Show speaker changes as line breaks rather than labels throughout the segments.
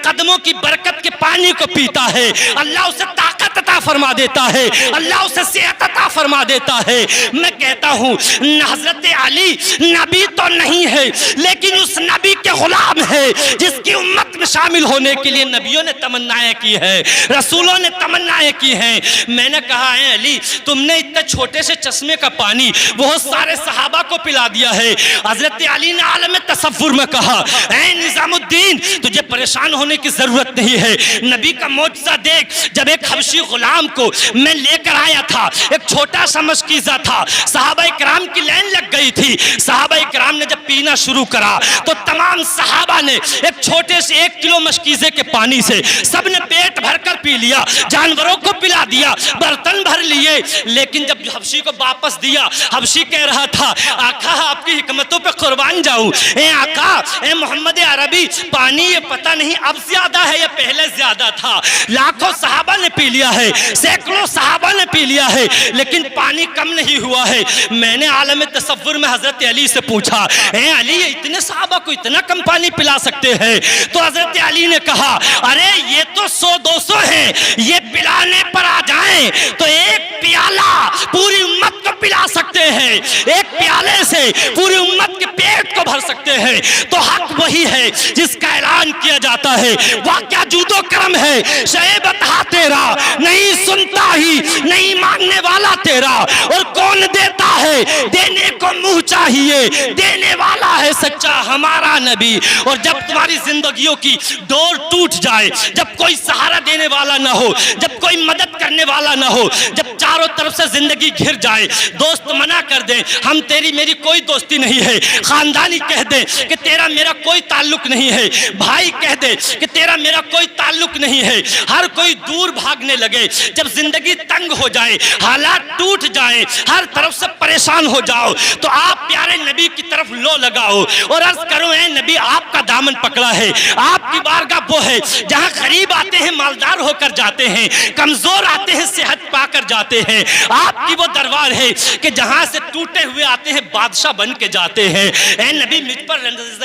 قدموں کی برکت کے پانی کو پیتا ہے اللہ اسے طاقت عطا فرما دیتا ہے، اللہ اسے صحت عطا فرما دیتا ہے۔ میں کہتا ہوں حضرت علی نبی تو نہیں ہے لیکن اس نبی کے غلام ہے جس کی امت میں شامل ہونے کے لیے نبیوں نے تمنائیں کی ہے، رسولوں نے تمنائیں کی ہیں۔ میں نے کہا اے علی تم نے اتنے چھوٹے سے چشمے کا پانی بہت سارے صحابہ کو پلا دیا ہے۔ حضرت علی نے عالم تصور میں کہا اے نظام الدین تجھے پریشان ہونے کی ضرورت نہیں ہے، نبی کا معجزہ دیکھ۔ جب ایک حبشی غلام کو میں لے کر آیا تھا، ایک چھوٹا سا مشکیزہ تھا، صحابہ اکرام کی لائن لگ گئی تھی، صحابہ اکرام نے جب پینا شروع کرا تو تمام صحابہ نے ایک چھوٹے سے 1 کلو مشکیزے کے پانی سے سب نے پیٹ بھر کر پی لیا، جانوروں کو پلا دیا، برتن بھر لیے۔ لیکن جب حبشی کو واپس دیا، حبشی کہہ رہا تھا آقا آپ کی حکمتوں پہ قربان جاؤں، اے آقا اے محمد عربی پانی یہ پتہ نہیں اب زیادہ ہے یا پہلے زیادہ تھا، لاکھوں صحابہ نے پی لیا ہے، سینکڑوں صحابہ نے پی لیا ہے لیکن پانی کم نہیں ہوا ہے۔ میں نے عالم تصور میں حضرت علی سے پوچھا اے علی اتنے صحابہ کو اتنا کم پانی پلا سکتے ہیں؟ تو حضرت علی نے کہا ارے یہ تو 100-200 ہیں، یہ پلانے پر آ جائیں تو ایک پیالہ پوری امت کو پلا سکتے ہیں، ایک پیالے سے پوری امت کے پیٹ کو بھر سکتے ہیں۔ تو حق وہی ہے جس کا اعلان کیا جاتا ہے، واقعہ جود و کرم ہے شعیب عطا تیرا، نہیں سنتا ہی نہیں مانگنے والا تیرا، اور کون دیتا ہے دینے کو منہ چاہیے، دینے والا ہے سچا ہمارا نبی۔ اور جب تمہاری زندگیوں کی ڈور ٹوٹ جائے، جب کوئی سہارا دینے والا نہ ہو، جب کوئی مدد کرنے والا نہ ہو، جب چاروں طرف سے زندگی گھر جائے، دوست منع کر دیں ہم تیری میری کوئی دوستی نہیں ہے، خاندانی کہہ دیں کہ تیرا میرا کوئی تعلق نہیں ہے، بھائی کہہ دے کہ تیرا میرا کوئی تعلق نہیں ہے، ہر کوئی دور بھاگنے لگے، جب زندگی تنگ ہو جائے، حالات ٹوٹ جائیں، ہر طرف سے پریشان ہو جاؤ تو آپ پیارے نبی کی طرف لو لگاؤ اور عرض کرو اے نبی آپ کا دامن پکڑا ہے، آپ کی بارگاہ وہ ہے جہاں غریب آتے ہیں مالدار ہو کر جاتے ہیں، کمزور آتے ہیں صحت پا کر جاتے ہیں، آپ کی وہ دربار ہے کہ جہاں سے ٹوٹے ہوئے آتے ہیں بادشاہ بن کے جاتے ہیں۔ اے نبی مجھ پر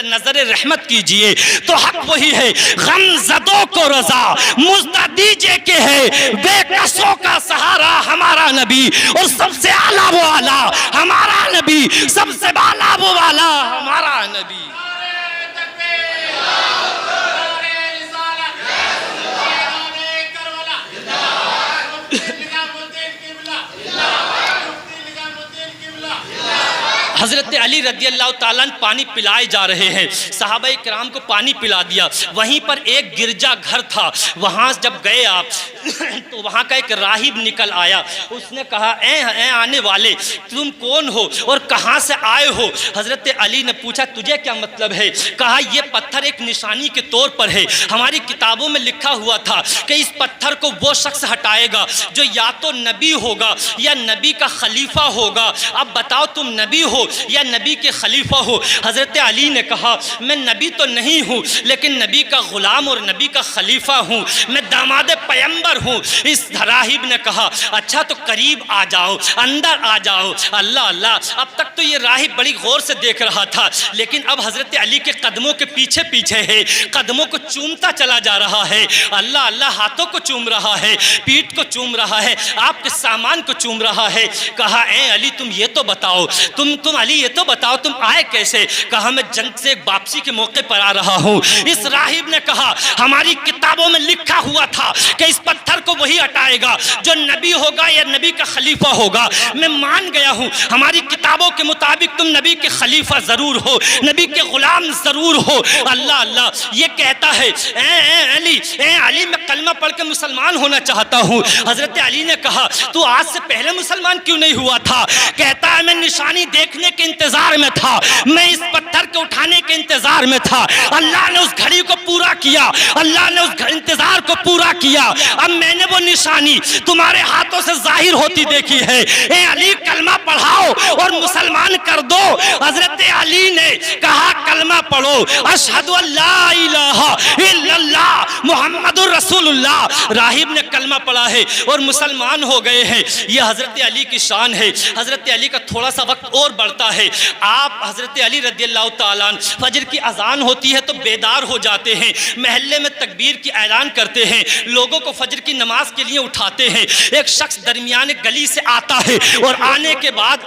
نظر رحمت کیجئے۔ تو حق وہی ہے غم زدوں کو رضا مزدہ دیجئے کہ ہے بے کسوں کا سہارا ہمارا نبی، اور سب سے اعلیٰ وہ اعلیٰ ہمارا نبی، سب سے بالا وہ والا ہمارا نبی۔ حضرت علی رضی اللہ تعالیٰ پانی پلائے جا رہے ہیں، صحابہ کرام کو پانی پلا دیا، وہیں پر ایک گرجا گھر تھا، وہاں جب گئے آپ تو وہاں کا ایک راہب نکل آیا، اس نے کہا اے آنے والے تم کون ہو اور کہاں سے آئے ہو؟ حضرت علی نے پوچھا تجھے کیا مطلب ہے؟ کہا یہ پتھر ایک نشانی کے طور پر ہے، ہماری کتابوں میں لکھا ہوا تھا کہ اس پتھر کو وہ شخص ہٹائے گا جو یا تو نبی ہوگا یا نبی کا خلیفہ ہوگا، اب بتاؤ تم نبی ہو یا نبی کے خلیفہ ہو؟ حضرت علی نے کہا میں نبی تو نہیں ہوں لیکن نبی کا غلام اور نبی کا خلیفہ ہوں، میں داماد پیغمبر ہوں۔ اس راہب نے کہا اچھا تو قریب آ جاؤ، اندر آ جاؤ۔ اللہ اللہ، اب تک تو یہ راہب بڑی غور سے دیکھ رہا تھا لیکن اب حضرت علی کے قدموں کے پیچھے پیچھے ہے، قدموں کو چومتا چلا جا رہا ہے، اللہ اللہ، ہاتھوں کو چوم رہا ہے، پیٹھ کو چوم رہا ہے، آپ کے سامان کو چوم رہا ہے۔ کہا اے علی تم یہ تو بتاؤ، تم علی یہ تو بتاؤ تم آئے کیسے؟ کہا میں جنگ سے ایک واپسی کے موقع پر آ رہا ہوں۔ اس راہب نے کہا ہماری کتابوں میں لکھا ہوا تھا کہ اس پتھر کو وہی ہٹائے گا جو نبی ہوگا یا نبی کا خلیفہ ہوگا، میں مان گیا ہوں ہماری کتابوں کے مطابق تم نبی کے خلیفہ ضرور ہو، نبی کے غلام ضرور ہو۔ اللہ اللہ، یہ کہتا ہے اے علی میں کلمہ پڑھ کے مسلمان ہونا چاہتا ہوں۔ حضرت علی نے کہا تو آج سے پہلے مسلمان کیوں نہیں ہوا تھا؟ کہتا ہے میں نشانی دیکھنے کے انتظار میں تھا، میں اس پتھر کو اٹھانے کے انتظار میں تھا، اللہ نے اس گھڑی کو پورا کیا، اللہ نے اس انتظار کو پورا کیا، اب میں نے وہ نشانی تمہارے ہاتھوں سے ظاہر ہوتی دیکھی ہے۔ اے علی کلمہ پڑھاؤ اور مسلمان کر دو۔ حضرت علی نے کہا کلمہ پڑھو، اشہد ان لا الہ الا اللہ محمد رسول اللہ، راہب نے کلمہ پڑھا ہے اور مسلمان ہو گئے ہیں۔ یہ حضرت علی کی شان ہے۔ حضرت علی کا تھوڑا سا وقت اور بڑھتا ہے۔ آپ حضرت علی رضی اللہ تعالیٰ عنہ فجر کی اذان ہوتی ہے تو بیدار ہو جاتے ہیں، محلے میں تکبیر کی اعلان کرتے ہیں، لوگوں کو فجر کی نماز کے لیے اٹھاتے ہیں۔ ایک شخص درمیان گلی سے آتا ہے اور آنے کے بعد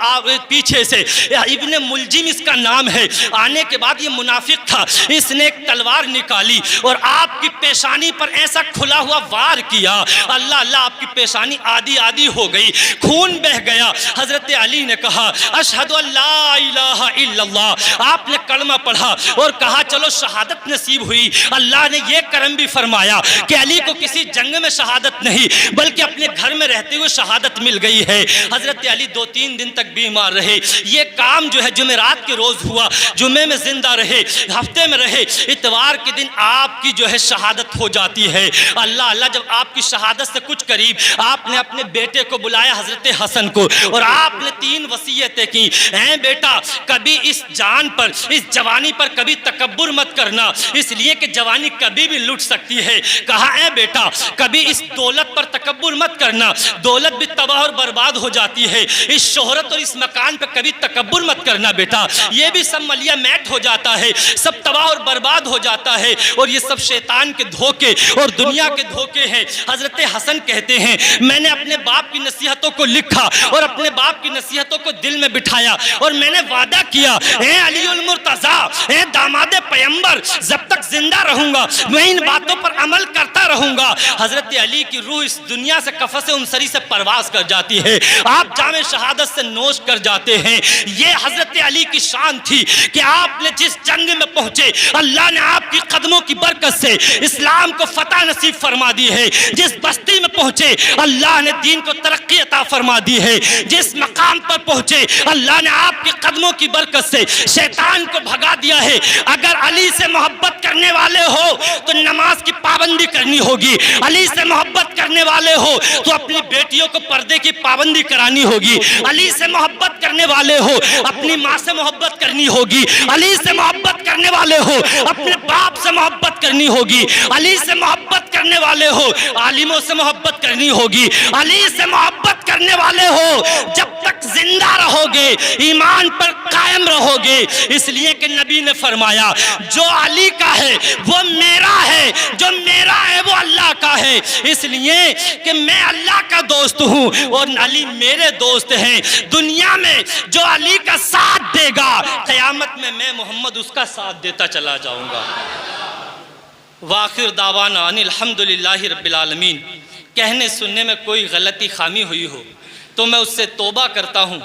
پیچھے سے ابن ملجم اس کا نام ہے، آنے کے بعد یہ منافق تھا، اس نے ایک تلوار نکالی اور آپ کی پیشانی پر ایسا کھلا ہوا وار کیا، اللہ اللہ آپ کی پیشانی آدھی آدھی ہو گئی، خون بہ گیا۔ حضرت علی نے کہا اشہد ان لا الہ الا اللہ، آپ نے کلمہ پڑھا اور کہا چلو شہادت نصیب ہوئی۔ اللہ نے یہ کرم بھی فرمایا کہ علی کو کسی جنگ میں شہادت نہیں بلکہ اپنے گھر میں رہتے ہوئے شہادت مل گئی ہے۔ حضرت علی 2-3 دن تک بیمار رہے۔ یہ کام جو ہے جمعرات کے روز ہوا، جمعے میں زندہ رہے، ہفتے میں رہے، اتوار کے دن آپ کی جو ہے شہادت ہو جاتی ہے۔ اللہ اللہ جب آپ کی شہادت سے کچھ قریب، آپ نے اپنے بیٹے کو بلایا حضرت حسن کو اور آپ نے 3 وصیتیں کی۔ اے بیٹا کبھی اس جان پر، اس جوانی پر کبھی تکبر مت کرنا، اس لیے کہ جوانی کبھی بھی لٹ سکتی ہے۔ کہا اے بیٹا کبھی اس دولت پر تکبر مت کرنا، دولت بھی تباہ اور برباد ہو جاتی ہے۔ اس شہرت اور اس مکان پہ کبھی تکبر مت کرنا بیٹا، یہ بھی سب ملیا میٹ ہو جاتا ہے، سب تباہ اور برباد ہو جاتا ہے، اور یہ سب شیطان کے دھوکے اور دنیا کے دھوکے ہیں۔ حضرت حسن کہتے ہیں میں نے اپنے باپ کی نصیحتوں کو لکھا اور اپنے باپ کی نصیحتوں کو دل میں بٹھایا اور میں نے وعدہ کیا اے علی المرتضیٰ، اے داماد پیمبر، جب تک زندہ رہوں گا میں ان باتوں پر عمل کرتا رہوں گا۔ حضرت علی کی روح اس دنیا سے قفس انصری سے پرواز کر جاتی ہے، آپ جام شہادت سے نوش کر جاتے ہیں۔ یہ حضرت علی کی شان تھی کہ آپ نے جس جنگ میں پہنچے اللہ نے آپ کی قدموں کی برکت سے اسلام کو فتح نصیب فرما دی ہے، جس بستی میں پہنچے اللہ نے دین کو ترقی عطا فرما دی ہے، جس مقام پر پہنچے اللہ نے آپ کے قدموں کی برکت سے شیطان کو بھگا دیا ہے۔ اگر علی سے محبت کرنے والے ہو تو نماز کی پابندی کرنی ہوگی، علی سے محبت کرنے والے ہو تو اپنی بیٹیوں کو پردے کی پابندی کرانی ہوگی، علی سے محبت کرنے والے ہو اپنی ماں سے محبت کرنی ہوگی، علی سے محبت کرنے والے ہو اپنے باپ سے محبت کرنی ہوگی، علی سے محبت کرنے والے ہو عالموں سے محبت کرنی ہوگی، علی سے محبت کرنے والے ہو جب تک زندہ رہو گے ایمان پر قائم رہو گے، اس لیے کہ نبی نے فرمایا جو علی کا ہے وہ میرا ہے، جو میرا ہے وہ اللہ کا ہے، اس لیے کہ میں اللہ کا دوست ہوں اور علی میرے دوست ہیں۔ دنیا میں جو علی کا ساتھ دے گا قیامت میں میں محمد اس کا ساتھ دیتا چلا جاؤں گا۔ وآخر دعوانا ان الحمدللہ رب العالمین۔ کہنے سننے میں کوئی غلطی خامی ہوئی ہو تو میں اس سے توبہ کرتا ہوں۔